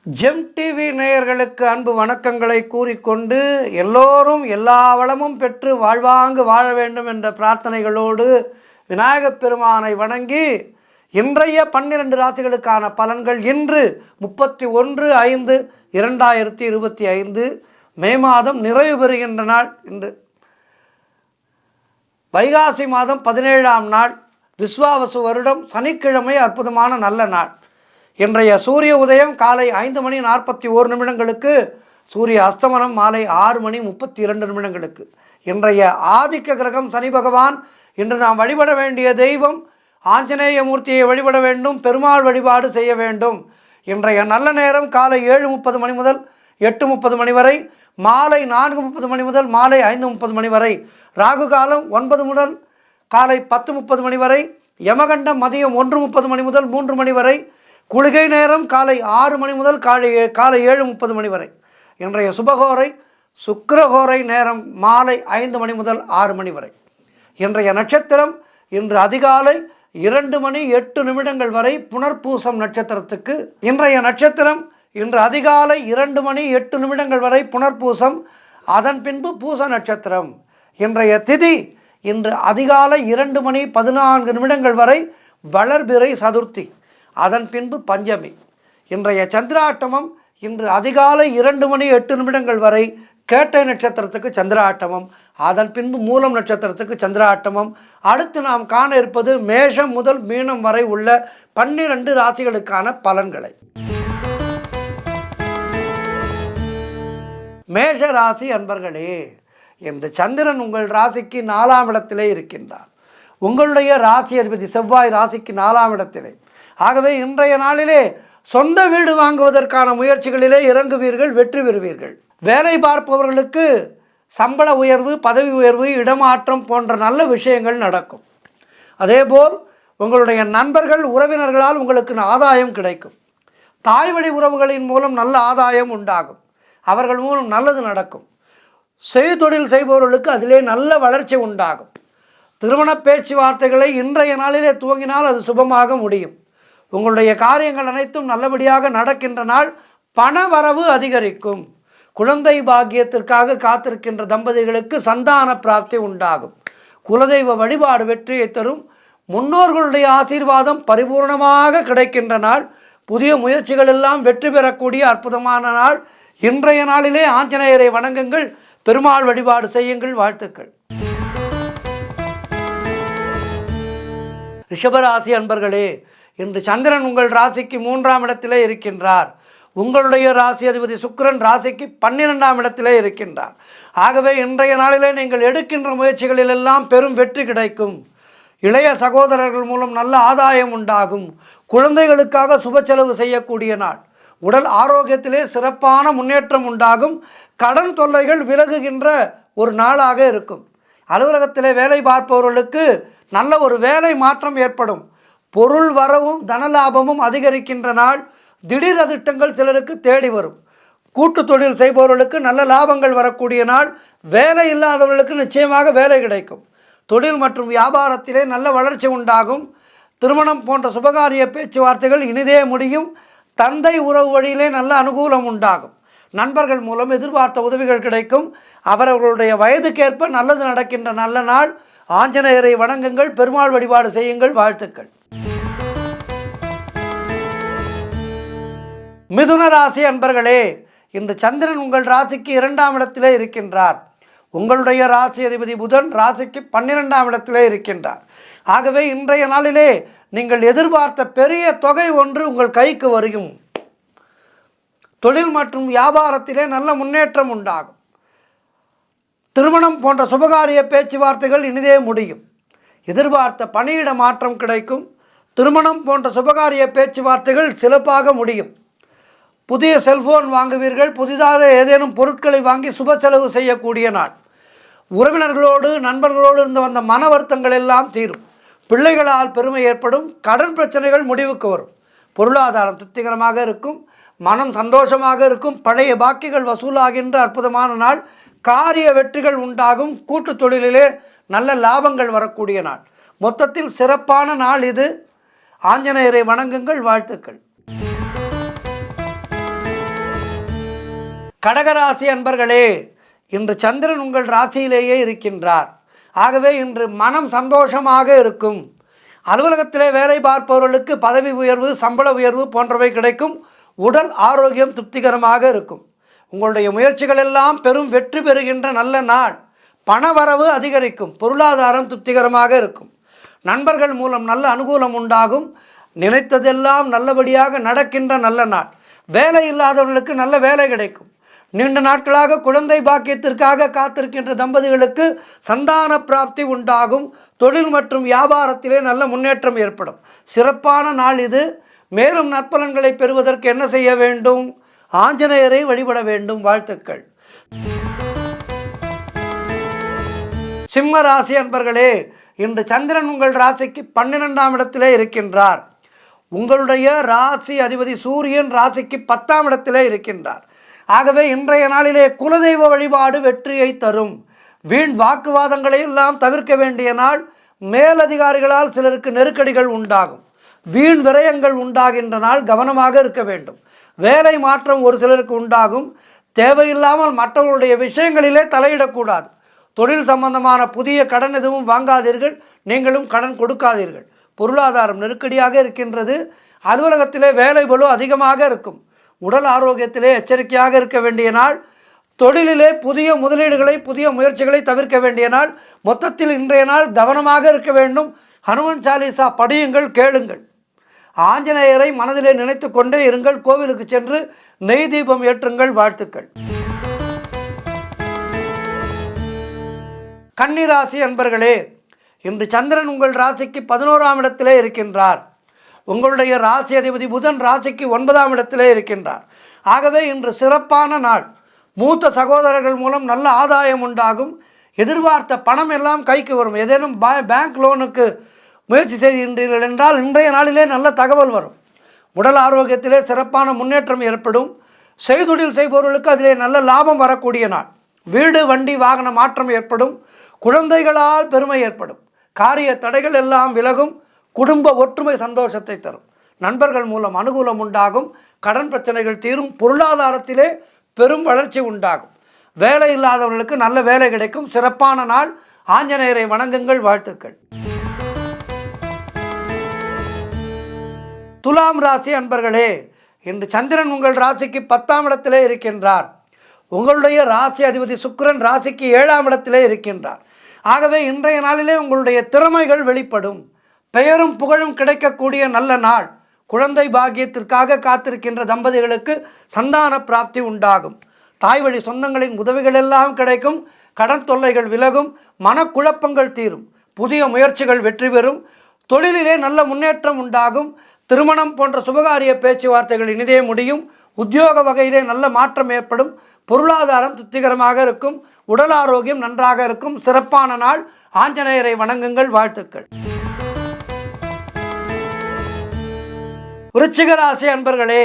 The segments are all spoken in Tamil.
ஜெம் டிவி நேயர்களுக்கு அன்பு வணக்கங்களை கூறிக்கொண்டு எல்லோரும் எல்லா வளமும் பெற்று வாழ்வாங்கு வாழ வேண்டும் என்ற பிரார்த்தனைகளோடு விநாயகப் பெருமானை வணங்கி இன்றைய 12 ராசிகளுக்கான பலன்கள் இன்று 31/5/2025 மே மாதம் நிறைவு பெறுகின்ற நாள். இன்று வைகாசி மாதம் 17ஆம் நாள், விஸ்வாவசு வருடம், சனிக்கிழமை, அற்புதமான நல்ல நாள். இன்றைய சூரிய உதயம் காலை 5:41 சூரிய அஸ்தமனம் மாலை 6:32 இன்றைய ஆதிக்க கிரகம் சனி பகவான். இன்று நாம் வழிபட வேண்டிய தெய்வம் ஆஞ்சநேய மூர்த்தியை வழிபட வேண்டும், பெருமாள் வழிபாடு செய்ய வேண்டும். இன்றைய நல்ல நேரம் காலை 7:30 முதல் 8:30 வரை, மாலை 4:30 முதல் மாலை 5:30 வரை, ராகு காலம் 9 முதல் காலை 10:30 வரை, யமகண்டம் மதியம் 1:30 முதல் 3 வரை, குளிகை நேரம் காலை 6 முதல் காலை 7:30 வரை. இன்றைய சுபகோரை சுக்கிரகோரை நேரம் மாலை 5 முதல் 6 வரை. இன்றைய நட்சத்திரம் இன்று அதிகாலை 2:08 வரை புனர்பூசம் நட்சத்திரத்துக்கு. இன்றைய நட்சத்திரம் இன்று அதிகாலை 2:08 வரை புனர்பூசம், அதன் பின்பு பூச நட்சத்திரம். இன்றைய திதி இன்று அதிகாலை 2:14 வரை வளர்பிறை சதுர்த்தி, அதன் பின்பு பஞ்சமி. இன்றைய சந்திராட்டமம் இன்று அதிகாலை 2:08 வரை கேட்டை நட்சத்திரத்துக்கு சந்திராட்டமம், அதன் பின்பு மூலம் நட்சத்திரத்துக்கு சந்திராட்டமம். அடுத்து நாம் காண இருப்பது மேஷம் முதல் மீனம் வரை உள்ள 12 ராசிகளுக்கான பலன்களை. மேஷ ராசி அன்பர்களே, இன்று சந்திரன் உங்கள் ராசிக்கு 4ஆம் இடத்திலே இருக்கின்றார். உங்களுடைய ராசி அதிபதி செவ்வாய் ராசிக்கு 4ஆம் இடத்திலே. ஆகவே இன்றைய நாளிலே சொந்த வீடு வாங்குவதற்கான முயற்சிகளிலே இறங்குவீர்கள், வெற்றி பெறுவீர்கள். வேலை பார்ப்பவர்களுக்கு சம்பள உயர்வு, பதவி உயர்வு, இடமாற்றம் போன்ற நல்ல விஷயங்கள் நடக்கும். அதேபோல் உங்களுடைய நண்பர்கள், உறவினர்களால் உங்களுக்கு ஆதாயம் கிடைக்கும். தாய் வழி உறவுகளின் மூலம் நல்ல ஆதாயம் உண்டாகும், அவர்கள் மூலம் நல்லது நடக்கும். செய்தொழில் செய்பவர்களுக்கு அதிலே நல்ல வளர்ச்சி உண்டாகும். திருமண பேச்சுவார்த்தைகளை இன்றைய நாளிலே துவங்கினால் அது சுபமாக முடியும். உங்களுடைய காரியங்கள் அனைத்தும் நல்லபடியாக நடக்கின்ற நாள். பண வரவு அதிகரிக்கும். குழந்தை பாக்கியத்திற்காக காத்திருக்கின்ற தம்பதிகளுக்கு சந்தான பிராப்தி உண்டாகும். குலதெய்வ வழிபாடு வெற்றியை தரும். முன்னோர்களுடைய ஆசீர்வாதம் பரிபூர்ணமாக கிடைக்கின்ற நாள். புதிய முயற்சிகள் எல்லாம் வெற்றி பெறக்கூடிய அற்புதமான நாள். இன்றைய நாளிலே ஆஞ்சநேயரை வணங்குங்கள், பெருமாள் வழிபாடு செய்யுங்கள். வாழ்த்துக்கள். ரிஷபராசி அன்பர்களே, இன்று சந்திரன் உங்கள் ராசிக்கு 3ஆம் இடத்திலே இருக்கின்றார். உங்களுடைய ராசி அதிபதி சுக்கிரன் ராசிக்கு 12ஆம் இடத்திலே இருக்கின்றார். ஆகவே இன்றைய நாளிலே நீங்கள் எடுக்கின்ற முயற்சிகளிலெல்லாம் பெரும் வெற்றி கிடைக்கும். இளைய சகோதரர்கள் மூலம் நல்ல ஆதாயம் உண்டாகும். குழந்தைகளுக்காக சுப செலவு செய்யக்கூடிய நாள். உடல் ஆரோக்கியத்திலே சிறப்பான முன்னேற்றம் உண்டாகும். கடன் தொல்லைகள் விலகுகின்ற ஒரு நாளாக இருக்கும். அலுவலகத்திலே வேலை பார்ப்பவர்களுக்கு நல்ல ஒரு வேலை மாற்றம் ஏற்படும். பொருள் வரவும் தனலாபமும் அதிகரிக்கின்ற நாள். திடீர் அதிர்ஷ்டங்கள் சிலருக்கு தேடி வரும். கூட்டு தொழில் செய்பவர்களுக்கு நல்ல லாபங்கள் வரக்கூடிய நாள். வேலை இல்லாதவர்களுக்கு நிச்சயமாக வேலை கிடைக்கும். தொழில் மற்றும் வியாபாரத்திலே நல்ல வளர்ச்சி உண்டாகும். திருமணம் போன்ற சுபகாரிய பேச்சுவார்த்தைகள் இனிதே முடியும். தந்தை உறவு வழியிலே நல்ல அனுகூலம் உண்டாகும். நண்பர்கள் மூலம் எதிர்பார்த்த உதவிகள் கிடைக்கும். அவரவர்களுடைய வயதுக்கேற்ப நல்லது நடக்கின்ற நல்ல நாள். ஆஞ்சநேயரை வணங்குங்கள், பெருமாள் வழிபாடு செய்யுங்கள். வாழ்த்துக்கள். மிதுன ராசி அன்பர்களே, இன்று சந்திரன் உங்கள் ராசிக்கு 2ஆம் இடத்திலே இருக்கின்றார். உங்களுடைய ராசி அதிபதி புதன் ராசிக்கு 12ஆம் இடத்திலே இருக்கின்றார். ஆகவே இன்றைய நாளிலே நீங்கள் எதிர்பார்த்த பெரிய தொகை ஒன்று உங்கள் கைக்கு வரும். தொழில் மற்றும் வியாபாரத்திலே நல்ல முன்னேற்றம் உண்டாகும். திருமணம் போன்ற சுபகாரிய பேச்சுவார்த்தைகள் இனிதே முடியும். எதிர்பார்த்த பணியிட மாற்றம் கிடைக்கும். திருமணம் போன்ற சுபகாரிய பேச்சுவார்த்தைகள் சிறப்பாக முடியும். புதிய செல்போன் வாங்குவீர்கள். புதிதாக ஏதேனும் பொருட்களை வாங்கி சுப செலவு செய்யக்கூடிய நாள். உறவினர்களோடு நண்பர்களோடு இருந்து வந்த மன வருத்தங்கள் எல்லாம் தீரும். பிள்ளைகளால் பெருமை ஏற்படும். கடன் பிரச்சனைகள் முடிவுக்கு வரும். பொருளாதாரம் திருப்திகரமாக இருக்கும். மனம் சந்தோஷமாக இருக்கும். பழைய பாக்கிகள் வசூலாகின்ற அற்புதமான நாள். காரிய வெற்றிகள் உண்டாகும். கூட்டு தொழிலிலே நல்ல லாபங்கள் வரக்கூடிய நாள். மொத்தத்தில் சிறப்பான நாள் இது. ஆஞ்சநேயரை வணங்குங்கள். வாழ்த்துக்கள். கடகராசி அன்பர்களே, இன்று சந்திரன் உங்கள் ராசியிலேயே இருக்கின்றார். ஆகவே இன்று மனம் சந்தோஷமாக இருக்கும். அலுவலகத்திலே வேலை பார்ப்பவர்களுக்கு பதவி உயர்வு, சம்பள உயர்வு போன்றவை கிடைக்கும். உடல் ஆரோக்கியம் திருப்திகரமாக இருக்கும். உங்களுடைய முயற்சிகள் எல்லாம் பெரும் வெற்றி பெறுகின்ற நல்ல நாள். பணவரவு அதிகரிக்கும். பொருளாதாரம் திருப்திகரமாக இருக்கும். நண்பர்கள் மூலம் நல்ல அனுகூலம் உண்டாகும். நினைத்ததெல்லாம் நல்லபடியாக நடக்கின்ற நல்ல நாள். வேலை இல்லாதவர்களுக்கு நல்ல வேலை கிடைக்கும். நீண்ட நாட்களாக குழந்தை பாக்கியத்திற்காக காத்திருக்கின்ற தம்பதிகளுக்கு சந்தான பிராப்தி உண்டாகும். தொழில் மற்றும் வியாபாரத்திலே நல்ல முன்னேற்றம் ஏற்படும். சிறப்பான நாள் இது. மேலும் நற்பலன்களை பெறுவதற்கு என்ன செய்ய வேண்டும்? ஆஞ்சநேயரை வழிபட வேண்டும். வாழ்த்துக்கள். சிம்ம ராசி அன்பர்களே, இன்று சந்திரன் உங்கள் ராசிக்கு 12ஆம் இடத்திலே இருக்கின்றார். உங்களுடைய ராசி அதிபதி சூரியன் ராசிக்கு 10ஆம் இடத்திலே இருக்கின்றார். ஆகவே இன்றைய நாளிலே குலதெய்வ வழிபாடு வெற்றியை தரும். வீண் வாக்குவாதங்களை எல்லாம் தவிர்க்க வேண்டிய நாள். மேலதிகாரிகளால் சிலருக்கு நெருக்கடிகள் உண்டாகும். வீண் விரயங்கள் உண்டாகின்ற நாள். கவனமாக இருக்க வேண்டும். வேலை மாற்றம் ஒரு சிலருக்கு உண்டாகும். தேவையில்லாமல் மற்றவர்களுடைய விஷயங்களிலே தலையிடக்கூடாது. தொழில் சம்பந்தமான புதிய கடன் எதுவும் வாங்காதீர்கள். நீங்களும் கடன் கொடுக்காதீர்கள். பொருளாதாரம் நெருக்கடியாக இருக்கின்றது. அலுவலகத்திலே வேலை பளு அதிகமாக இருக்கும். உடல் ஆரோக்கியத்திலே எச்சரிக்கையாக இருக்க வேண்டிய நாள். தொழிலிலே புதிய முதலீடுகளை, புதிய முயற்சிகளை தவிர்க்க வேண்டிய நாள். மொத்தத்தில் இன்றைய நாள் கவனமாக இருக்க வேண்டும். ஹனுமன் சாலிசா படியுங்கள், கேளுங்கள். ஆஞ்சநேயரை மனதிலே நினைத்து கொண்டே இருங்கள். கோவிலுக்கு சென்று நெய் தீபம் ஏற்றுங்கள். வாழ்த்துக்கள். கன்னிராசி அன்பர்களே, இன்று சந்திரன் உங்கள் ராசிக்கு 11ஆம் இடத்திலே இருக்கின்றார். உங்களுடைய ராசி அதிபதி புதன் ராசிக்கு 9ஆம் இடத்திலே இருக்கின்றார். ஆகவே இன்று சிறப்பான நாள். மூத்த சகோதரர்கள் மூலம் நல்ல ஆதாயம் உண்டாகும். எதிர்பார்த்த பணம் எல்லாம் கைக்கு வரும். ஏதேனும் பேங்க் லோனுக்கு முயற்சி செய்கின்றீர்கள் என்றால் இன்றைய நாளிலே நல்ல தகவல் வரும். உடல் ஆரோக்கியத்திலே சிறப்பான முன்னேற்றம் ஏற்படும். செய்தொழில் செய்பவர்களுக்கு அதிலே நல்ல லாபம் வரக்கூடிய நாள். வீடு, வண்டி, வாகன மாற்றம் ஏற்படும். குழந்தைகளால் பெருமை ஏற்படும். காரிய தடைகள் எல்லாம் விலகும். குடும்ப ஒற்றுமை சந்தோஷத்தை தரும். நண்பர்கள் மூலம் அனுகூலம் உண்டாகும். கடன் பிரச்சனைகள் தீரும். பொருளாதாரத்திலே பெரும் வளர்ச்சி உண்டாகும். வேலை இல்லாதவர்களுக்கு நல்ல வேலை கிடைக்கும். சிறப்பான நாள். ஆஞ்சநேயரை வணங்குங்கள். வாழ்த்துக்கள். துலாம் ராசி அன்பர்களே, இன்று சந்திரன் உங்கள் ராசிக்கு 10ஆம் இடத்திலே இருக்கின்றார். உங்களுடைய ராசி அதிபதி சுக்கிரன் ராசிக்கு 7ஆம் இடத்திலே இருக்கின்றார். ஆகவே இன்றைய நாளிலே உங்களுடைய திறமைகள் வெளிப்படும். பெயரும் புகழும் கிடைக்கக்கூடிய நல்ல நாள். குழந்தை பாக்கியத்திற்காக காத்திருக்கின்ற தம்பதிகளுக்கு சந்தான பிராப்தி உண்டாகும். தாய் வழி சொந்தங்களின் உதவிகள் எல்லாம் கிடைக்கும். கடன் தொல்லைகள் விலகும். மனக்குழப்பங்கள் தீரும். புதிய முயற்சிகள் வெற்றி பெறும். தொழிலிலே நல்ல முன்னேற்றம் உண்டாகும். திருமணம் போன்ற சுபகாரிய பேச்சுவார்த்தைகள் இனிதே முடியும். உத்தியோக வகையிலே நல்ல மாற்றம் ஏற்படும். பொருளாதாரம் திருப்திகரமாக இருக்கும். உடல் ஆரோக்கியம் நன்றாக இருக்கும். சிறப்பான நாள். ஆஞ்சநேயரை வணங்குங்கள். வாழ்த்துக்கள். விருச்சிக ராசி அன்பர்களே,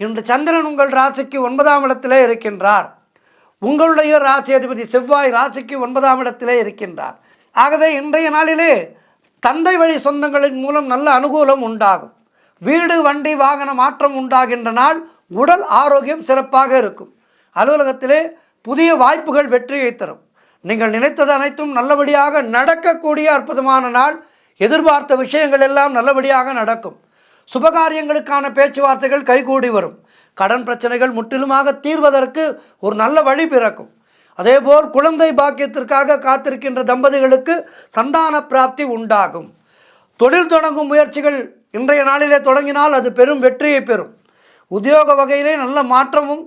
இன்று சந்திரன் உங்கள் ராசிக்கு 9ஆம் இடத்திலே இருக்கின்றார். உங்களுடைய ராசி அதிபதி செவ்வாய் ராசிக்கு 9ஆம் இடத்திலே இருக்கின்றார். ஆகவே இன்றைய நாளிலே தந்தை வழி சொந்தங்களின் மூலம் நல்ல அனுகூலம் உண்டாகும். வீடு, வண்டி, வாகன மாற்றம் உண்டாகின்ற நாள். உடல் ஆரோக்கியம் சிறப்பாக இருக்கும். அலுவலகத்திலே புதிய வாய்ப்புகள் வெற்றியை தரும். நீங்கள் நினைத்தது அனைத்தும் நல்லபடியாக நடக்கக்கூடிய அற்புதமான நாள். எதிர்பார்த்த விஷயங்கள் எல்லாம் நல்லபடியாக நடக்கும். சுபகாரியங்களுக்கான பேச்சுவார்த்தைகள் கைகூடி வரும். கடன் பிரச்சனைகள் முற்றிலுமாக தீர்வதற்கு ஒரு நல்ல வழி பிறக்கும். அதேபோல் குழந்தை பாக்கியத்திற்காக காத்திருக்கின்ற தம்பதிகளுக்கு சந்தான பிராப்தி உண்டாகும். தொழில் தொடங்கும் முயற்சிகள் இன்றைய நாளிலே தொடங்கினால் அது பெரும் வெற்றியை பெறும். உத்தியோக வகையிலே நல்ல மாற்றமும்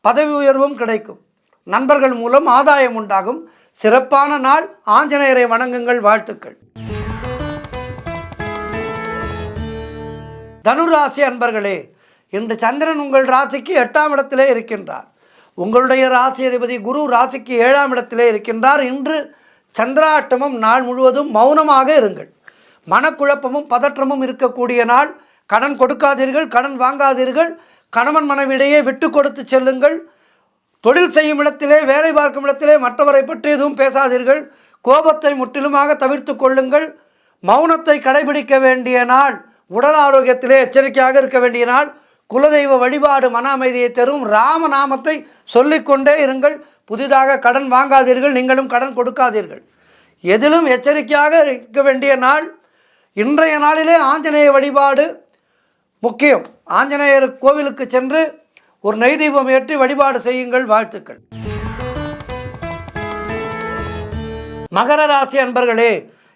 பதவி உயர்வும் கிடைக்கும். நண்பர்கள் மூலம் ஆதாயம் உண்டாகும். சிறப்பான நாள். ஆஞ்சநேயரை வணங்குங்கள். வாழ்த்துக்கள். தனுராசி அன்பர்களே, இன்று சந்திரன் உங்கள் ராசிக்கு 8ஆம் இடத்திலே இருக்கின்றார். உங்களுடைய ராசி அதிபதி குரு ராசிக்கு 7ஆம் இடத்திலே இருக்கின்றார். இன்று சந்திராட்டமம். நாள் முழுவதும் மௌனமாக இருங்கள். மனக்குழப்பமும் பதற்றமும் இருக்கக்கூடிய நாள். கடன் கொடுக்காதீர்கள். கடன் வாங்காதீர்கள். கணவன் மனைவியிடையே விட்டு கொடுத்து செல்லுங்கள். தொழில் செய்யும் இடத்திலே, வேலை பார்க்கும் இடத்திலே மற்றவரை பற்றி எதுவும் பேசாதீர்கள். கோபத்தை முற்றிலுமாக தவிர்த்து கொள்ளுங்கள். மௌனத்தை கடைபிடிக்க வேண்டிய நாள். உடல் ஆரோக்கியத்திலே எச்சரிக்கையாக இருக்க வேண்டிய நாள். குலதெய்வ வழிபாடு மன அமைதியை தரும். ராமநாமத்தை சொல்லிக்கொண்டே இருங்கள். புதிதாக கடன் வாங்காதீர்கள், நீங்களும் கடன் கொடுக்காதீர்கள். எதிலும் எச்சரிக்கையாக இருக்க வேண்டிய நாள். இன்றைய நாளிலே ஆஞ்சநேய வழிபாடு முக்கியம். ஆஞ்சநேயர் கோவிலுக்கு சென்று ஒரு நெய் தீபம் ஏற்றி வழிபாடு செய்யுங்கள். வாழ்த்துக்கள். மகர ராசி அன்பர்களே,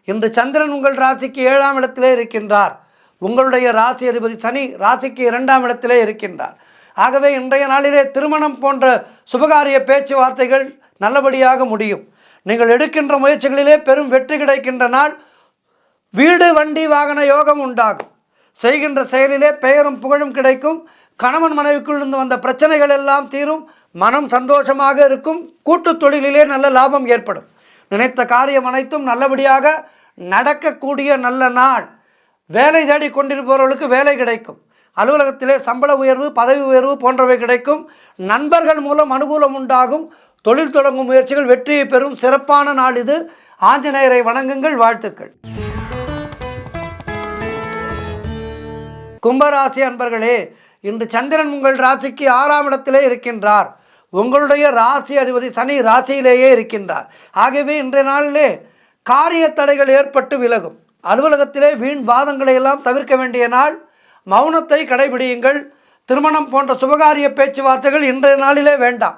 இன்று சந்திரன் உங்கள் ராசிக்கு 7ஆம் இடத்திலே இருக்கின்றார். உங்களுடைய ராசி அதிபதி சனி ராசிக்கு 2ஆம் இடத்திலே இருக்கின்றார். ஆகவே இன்றைய நாளிலே திருமணம் போன்ற சுபகாரிய பேச்சுவார்த்தைகள் நல்லபடியாக முடியும். நீங்கள் எடுக்கின்ற முயற்சிகளிலே பெரும் வெற்றி கிடைக்கின்ற நாள். வீடு வண்டி வாகன யோகம் உண்டாகும். செய்கின்ற செயலிலே பெயரும் புகழும் கிடைக்கும். கணவன் மனைவிக்குள் இருந்து வந்த பிரச்சனைகள் எல்லாம் தீரும். மனம் சந்தோஷமாக இருக்கும். கூட்டுத் தொழிலிலே நல்ல லாபம் ஏற்படும். நினைத்த காரியம் அனைத்தும் நல்லபடியாக நடக்கக்கூடிய நல்ல நாள். வேலை தேடி கொண்டிருப்பவர்களுக்கு வேலை கிடைக்கும். அலுவலகத்திலே சம்பள உயர்வு, பதவி உயர்வு போன்றவை கிடைக்கும். நண்பர்கள் மூலம் அனுகூலம் உண்டாகும். தொழில் தொடங்கும் முயற்சிகள் வெற்றியை பெறும். சிறப்பான நாள் இது. ஆஞ்சநேயரை வணங்குங்கள். வாழ்த்துக்கள். கும்பராசி அன்பர்களே, இன்று சந்திரன் உங்கள் ராசிக்கு 6ஆம் இடத்திலே இருக்கின்றார். உங்களுடைய ராசி அதிபதி சனி ராசியிலேயே இருக்கின்றார். ஆகவே இன்றைய நாளிலே காரிய தடைகள் ஏற்பட்டு விலகும். அலுவலகத்திலே வீண் வாதங்களை எல்லாம் தவிர்க்க வேண்டிய நாள். மௌனத்தை கடைபிடியுங்கள். திருமணம் போன்ற சுபகாரிய பேச்சுவார்த்தைகள் இன்றைய நாளிலே வேண்டாம்.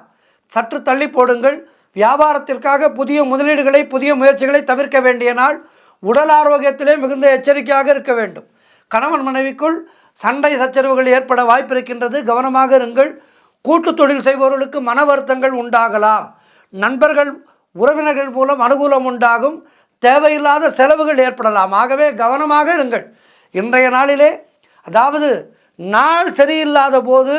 சற்று தள்ளி போடுங்கள். வியாபாரத்திற்காக புதிய முதலீடுகளை, புதிய முயற்சிகளை தவிர்க்க வேண்டிய நாள். உடல் ஆரோக்கியத்திலே மிகுந்த எச்சரிக்கையாக இருக்க வேண்டும். கணவன் மனைவிக்குள் சண்டை சச்சரவுகள் ஏற்பட வாய்ப்பு இருக்கின்றது. கவனமாக இருங்கள். கூட்டு தொழில் செய்பவர்களுக்கு மன வருத்தங்கள் உண்டாகலாம். நண்பர்கள் உறவினர்கள் மூலம் அனுகூலம் உண்டாகும். தேவையில்லாத செலவுகள் ஏற்படலாம். ஆகவே கவனமாக இருங்கள். இன்றைய நாளிலே, அதாவது நாள் சரியில்லாத போது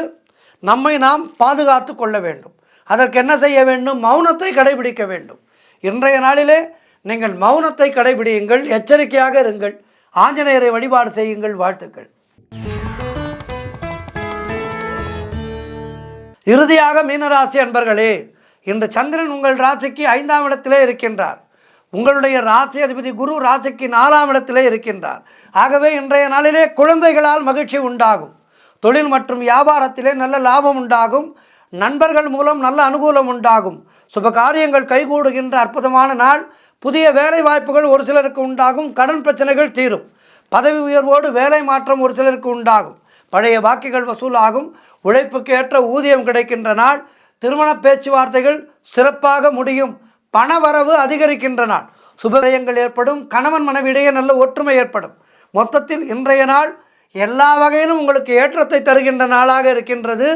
நம்மை நாம் பாதுகாத்து கொள்ள வேண்டும். அதற்கு என்ன செய்ய வேண்டும்? மௌனத்தை கடைபிடிக்க வேண்டும். இன்றைய நாளிலே நீங்கள் மௌனத்தை கடைபிடியுங்கள். எச்சரிக்கையாக இருங்கள். ஆஞ்சநேயரை வழிபாடு செய்யுங்கள். வாழ்த்துக்கள். இறுதியாக மீனராசி அன்பர்களே, இன்று சந்திரன் உங்கள் ராசிக்கு 5ஆம் இடத்திலே இருக்கின்றார். உங்களுடைய ராசி அதிபதி குரு ராசிக்கு 4ஆம் இடத்திலே இருக்கின்றார். ஆகவே இன்றைய நாளிலே குழந்தைகளால் மகிழ்ச்சி உண்டாகும். தொழில் மற்றும் வியாபாரத்திலே நல்ல லாபம் உண்டாகும். நண்பர்கள் மூலம் நல்ல அனுகூலம் உண்டாகும். சுப காரியங்கள் கைகூடுகின்ற அற்புதமான நாள். புதிய வேலை வாய்ப்புகள் ஒரு சிலருக்கு உண்டாகும். கடன் பிரச்சனைகள் தீரும். பதவி உயர்வோடு வேலை மாற்றம் ஒரு சிலருக்கு உண்டாகும். பழைய பாக்கிகள் வசூலாகும். உழைப்புக்கு ஏற்ற ஊதியம் கிடைக்கின்ற நாள். திருமண பேச்சுவார்த்தைகள் சிறப்பாக முடியும். பணவரவு அதிகரிக்கின்ற நாள். சுபவிரயங்கள் ஏற்படும். கணவன் மனைவியிடையே நல்ல ஒற்றுமை ஏற்படும். மொத்தத்தில் இன்றைய நாள் எல்லா வகையிலும் உங்களுக்கு ஏற்றத்தை தருகின்ற நாளாக இருக்கின்றது.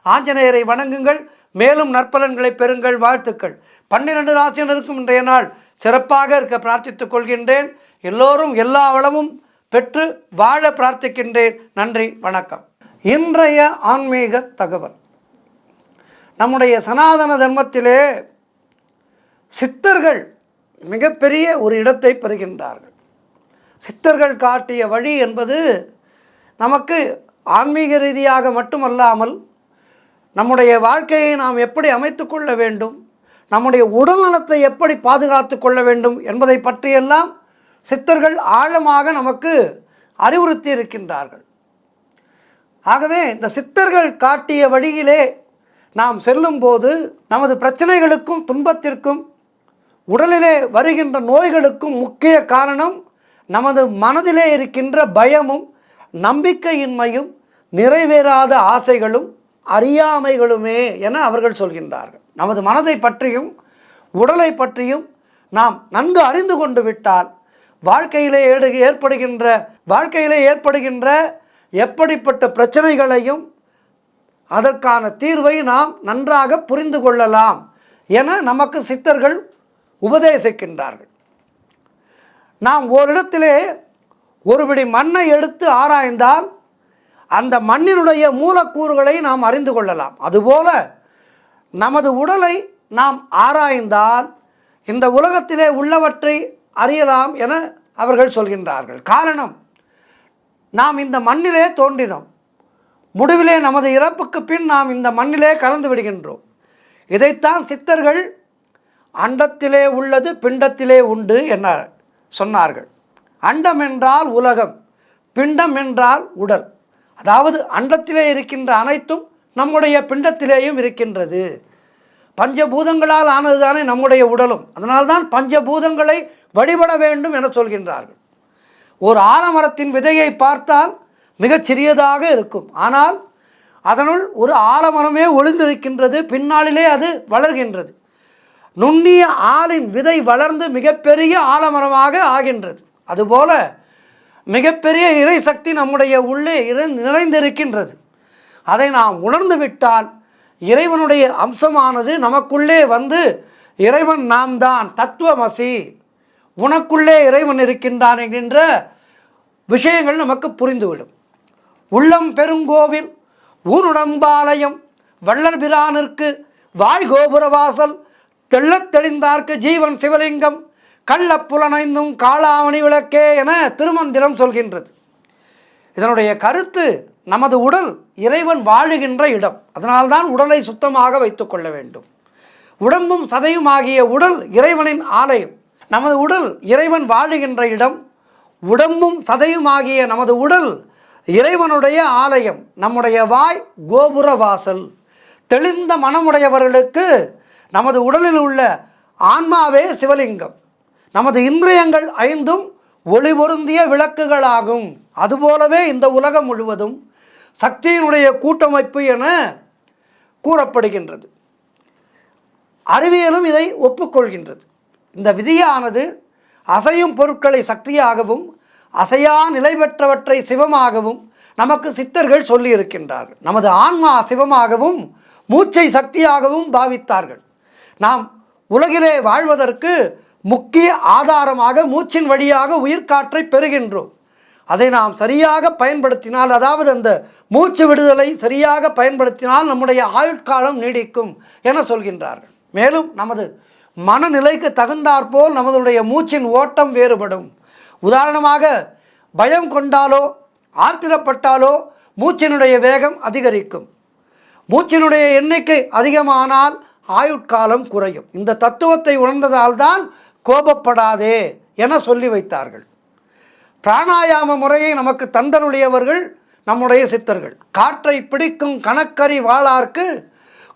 ஆஞ்சநேயரை வணங்குங்கள். மேலும் நற்பலன்களை பெறுங்கள். வாழ்த்துக்கள். 12 ராசியினருக்கும் இன்றைய நாள் சிறப்பாக இருக்க பிரார்த்தித்துக் கொள்கின்றேன். எல்லோரும் எல்லா வளமும் பெற்று வாழ பிரார்த்திக்கின்றேன். நன்றி, வணக்கம். இன்றைய ஆன்மீக தகவல். நம்முடைய சனாதன தர்மத்திலே சித்தர்கள் மிகப்பெரிய ஒரு இடத்தை பெறுகின்றார்கள். சித்தர்கள் காட்டிய வழி என்பது நமக்கு ஆன்மீக ரீதியாக மட்டுமல்லாமல் நம்முடைய வாழ்க்கையை நாம் எப்படி அமைத்து கொள்ள வேண்டும், நம்முடைய உடல்நலத்தை எப்படி பாதுகாத்து கொள்ள வேண்டும் என்பதை பற்றியெல்லாம் சித்தர்கள் ஆழமாக நமக்கு அறிவுறுத்தி இருக்கின்றார்கள். ஆகவே இந்த சித்தர்கள் காட்டிய வழியிலே நாம் செல்லும்போது நமது பிரச்சனைகளுக்கும் துன்பத்திற்கும் உடலிலே வருகின்ற நோய்களுக்கும் முக்கிய காரணம் நமது மனதிலே இருக்கின்ற பயமும் நம்பிக்கையின்மையும் நிறைவேறாத ஆசைகளும் அறியாமைகளுமே என அவர்கள் சொல்கின்றார்கள். நமது மனதை பற்றியும் உடலை பற்றியும் நாம் நன்கு அறிந்து கொண்டு விட்டால் வாழ்க்கையிலே ஏற்படுகின்ற எப்படிப்பட்ட பிரச்சனைகளையும் அதற்கான தீர்வை நாம் நன்றாக புரிந்து கொள்ளலாம் என நமக்கு சித்தர்கள் உபதேசிக்கின்றார்கள். நாம் ஓரிடத்திலே ஒரு பிடி மண்ணை எடுத்து ஆராய்ந்தால் அந்த மண்ணினுடைய மூலக்கூறுகளை நாம் அறிந்து கொள்ளலாம். அதுபோல நமது உடலை நாம் ஆராய்ந்தால் இந்த உலகத்திலே உள்ளவற்றை அறியலாம் என அவர்கள் சொல்கின்றார்கள். காரணம், நாம் இந்த மண்ணிலே தோன்றினோம். முடிவிலே நமது இறப்புக்கு பின் நாம் இந்த மண்ணிலே கலந்து விடுகின்றோம். இதைத்தான் சித்தர்கள் அண்டத்திலே உள்ளது பிண்டத்திலே உண்டு என சொன்னார்கள். அண்டம் என்றால் உலகம், பிண்டம் என்றால் உடல். அதாவது அண்டத்திலே இருக்கின்ற அனைத்தும் நம்முடைய பிண்டத்திலேயும் இருக்கின்றது. பஞ்சபூதங்களால் ஆனதுதானே நம்முடைய உடலும். அதனால்தான் பஞ்சபூதங்களை வழிபட வேண்டும் என சொல்கின்றார்கள். ஒரு ஆலமரத்தின் விதையை பார்த்தால் மிகச் சிறியதாக இருக்கும், ஆனால் அதனுள் ஒரு ஆலமரமே ஒளிந்திருக்கின்றது. பின்னாளிலே அது வளர்கின்றது. நுண்ணிய ஆலின் விதை வளர்ந்து மிகப்பெரிய ஆலமரமாக ஆகின்றது. அதுபோல மிகப்பெரிய இறை சக்தி நம்முடைய உள்ளே நிறைந்திருக்கின்றது. அதை நாம் உணர்ந்து விட்டால் இறைவனுடைய அம்சமானது நமக்குள்ளே வந்து இறைவன் நாம் தான், தத்துவமசி, உனக்குள்ளே இறைவன் இருக்கின்றான் என்கின்ற விஷயங்கள் நமக்கு புரிந்துவிடும். உள்ளம் பெருங்கோவில் ஊனுடம்பாலயம் வள்ளல் பிரானிற்கு வாய் கோபுரவாசல் தெள்ளத் தெளிந்தார்க்கு ஜீவன் சிவலிங்கம் கள்ளப்புலனைந்தும் காளாமணி விளக்கே என திருமந்திரம் சொல்கின்றது. இதனுடைய கருத்து நமது உடல் இறைவன் வாழுகின்ற இடம். அதனால்தான் உடலை சுத்தமாக வைத்துக் கொள்ள வேண்டும். உடம்பும் சதையும் ஆகிய உடல் இறைவனின் ஆலயம். நமது உடல் இறைவன் வாழுகின்ற இடம். உடம்பும் சதையும் ஆகிய நமது உடல் இறைவனுடைய ஆலயம். நம்முடைய வாய் கோபுர வாசல். தெளிந்த மனமுடையவர்களுக்கு நமது உடலில் உள்ள ஆன்மாவே சிவலிங்கம். நமது இந்திரியங்கள் ஐந்தும் ஒளி பொருந்திய விளக்குகளாகும். அதுபோலவே இந்த உலகம் முழுவதும் சக்தியினுடைய கூட்டமைப்பு என கூறப்படுகின்றது. அறிவியலும் இதை ஒப்புக்கொள்கின்றது. இந்த விதியானது அசையும் பொருட்களை சக்தியாகவும் அசையா நிலை பெற்றவற்றை சிவமாகவும் நமக்கு சித்தர்கள் சொல்லி இருக்கின்றார்கள். நமது ஆன்மா சிவமாகவும் மூச்சை சக்தியாகவும் பாவித்தார்கள். நாம் உலகிலே வாழ்வதற்கு முக்கிய ஆதாரமாக மூச்சின் வழியாக உயிர்காற்றை பெறுகின்றோம். அதை நாம் சரியாக பயன்படுத்தினால், அதாவது அந்த மூச்சு விடுதலை சரியாக பயன்படுத்தினால் நம்முடைய ஆயுட்காலம் நீடிக்கும் என சொல்கின்றார்கள். மேலும் நமது மனநிலைக்கு தகுந்தாற்போல் நமதுடைய மூச்சின் ஓட்டம் வேறுபடும். உதாரணமாக பயம் கொண்டாலோ ஆத்திரப்பட்டாலோ மூச்சினுடைய வேகம் அதிகரிக்கும். மூச்சினுடைய எண்ணிக்கை அதிகமானால் ஆயுட்காலம் குறையும். இந்த தத்துவத்தை உணர்ந்ததால் தான் கோபப்படாதே என சொல்லி வைத்தார்கள். பிராணாயாம முறையை நமக்கு தந்தருடையவர்கள் நம்முடைய சித்தர்கள். காற்றை பிடிக்கும் கணக்கறி வாளார்க்கு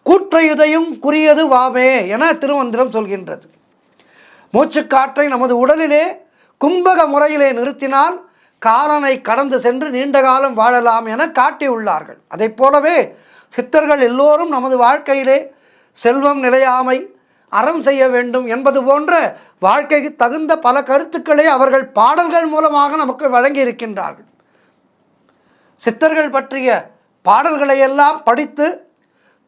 கூற்றையுதையும் குறியது வாமே என திருமந்திரம் சொல்கின்றது. மூச்சுக்காற்றை நமது உடலிலே கும்பக முறையிலே நிறுத்தினால் காலனை கடந்து சென்று நீண்ட காலம் வாழலாம் என காட்டியுள்ளார்கள். அதை போலவே சித்தர்கள் எல்லோரும் நமது வாழ்க்கையிலே செல்வம் நிலையாமை அறம் செய்ய வேண்டும் என்பது போன்ற வாழ்க்கைக்கு தகுந்த பல கருத்துக்களை அவர்கள் பாடல்கள் மூலமாக நமக்கு வழங்கி இருக்கின்றார்கள். சித்தர்கள் பற்றிய பாடல்களை எல்லாம் படித்து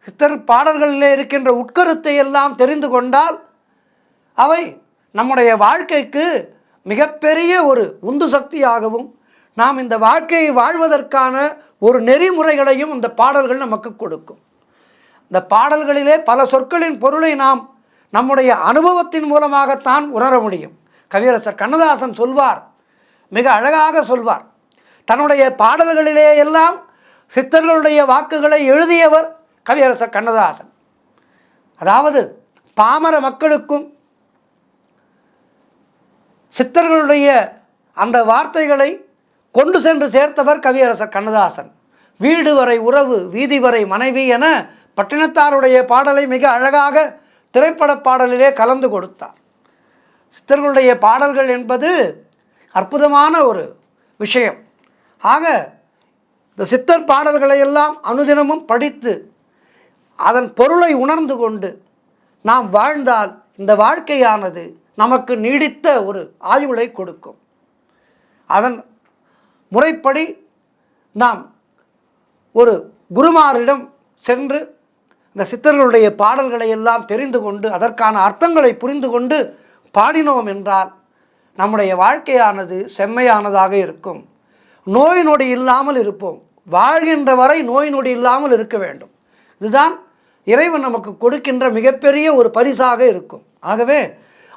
சித்தர் பாடல்களிலே இருக்கின்ற உட்கருத்தை எல்லாம் தெரிந்து கொண்டால் அவை நம்முடைய வாழ்க்கைக்கு மிகப்பெரிய ஒரு உந்து சக்தியாகவும் நாம் இந்த வாழ்க்கையை வாழ்வதற்கான ஒரு நெறிமுறைகளையும் இந்த பாடல்கள் நமக்கு கொடுக்கும். இந்த பாடல்களிலே பல சொற்களின் பொருளை நாம் நம்முடைய அனுபவத்தின் மூலமாகத்தான் உணர முடியும். கவியரசர் கண்ணதாசன் சொல்வார், மிக அழகாக சொல்வார். தன்னுடைய பாடல்களிலே எல்லாம் சித்தர்களுடைய வாக்குகளை எழுதியவர் கவியரசர் கண்ணதாசன். அதாவது பாமர மக்களுக்கும் சித்தர்களுடைய அந்த வார்த்தைகளை கொண்டு சென்று சேர்த்தவர் கவியரசர் கண்ணதாசன். வீடு வரை உறவு, வீதி வரை மனைவி என பட்டினத்தாருடைய பாடலை மிக அழகாக திரைப்பட பாடலிலே கலந்து கொடுத்தார். சித்தர்களுடைய பாடல்கள் என்பது அற்புதமான ஒரு விஷயம். ஆக இந்த சித்தர் பாடல்களை எல்லாம் அனுதினமும் படித்து அதன் பொருளை உணர்ந்து கொண்டு நாம் வாழ்ந்தால் இந்த வாழ்க்கையானது நமக்கு நீடித்த ஒரு ஆயுளை கொடுக்கும். அதன் முறைப்படி நாம் ஒரு குருமாரிடம் சென்று இந்த சித்தர்களுடைய பாடல்களை எல்லாம் தெரிந்து கொண்டு அதற்கான அர்த்தங்களை புரிந்து கொண்டு பாடினோம் என்றால் நம்முடைய வாழ்க்கையானது செம்மையானதாக இருக்கும். நோய் நொடி இல்லாமல் இருப்போம். வாழ்கின்ற வரை நோய் நொடி இல்லாமல் இருக்க வேண்டும். இதுதான் இறைவன் நமக்கு கொடுக்கின்ற மிகப்பெரிய ஒரு பரிசாக இருக்கும். ஆகவே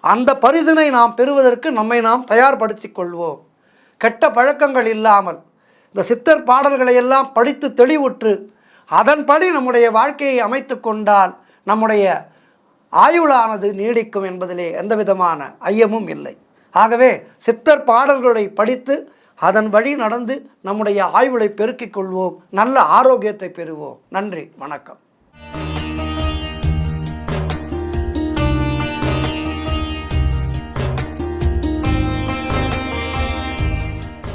அந்த பரிசினை நாம் பெறுவதற்கு நம்மை நாம் தயார்படுத்தி கொள்வோம். கெட்ட பழக்கங்கள் இல்லாமல் இந்த சித்தர் பாடல்களை எல்லாம் படித்து தெளிவுற்று அதன்படி நம்முடைய வாழ்க்கையை அமைத்து கொண்டால் நம்முடைய ஆயுளானது நீடிக்கும் என்பதிலே எந்த விதமான ஐயமும் இல்லை. ஆகவே சித்தர் பாடல்களை படித்து அதன் வழி நடந்து நம்முடைய ஆயுளை பெருக்கிக் கொள்வோம், நல்ல ஆரோக்கியத்தை பெறுவோம். நன்றி, வணக்கம்.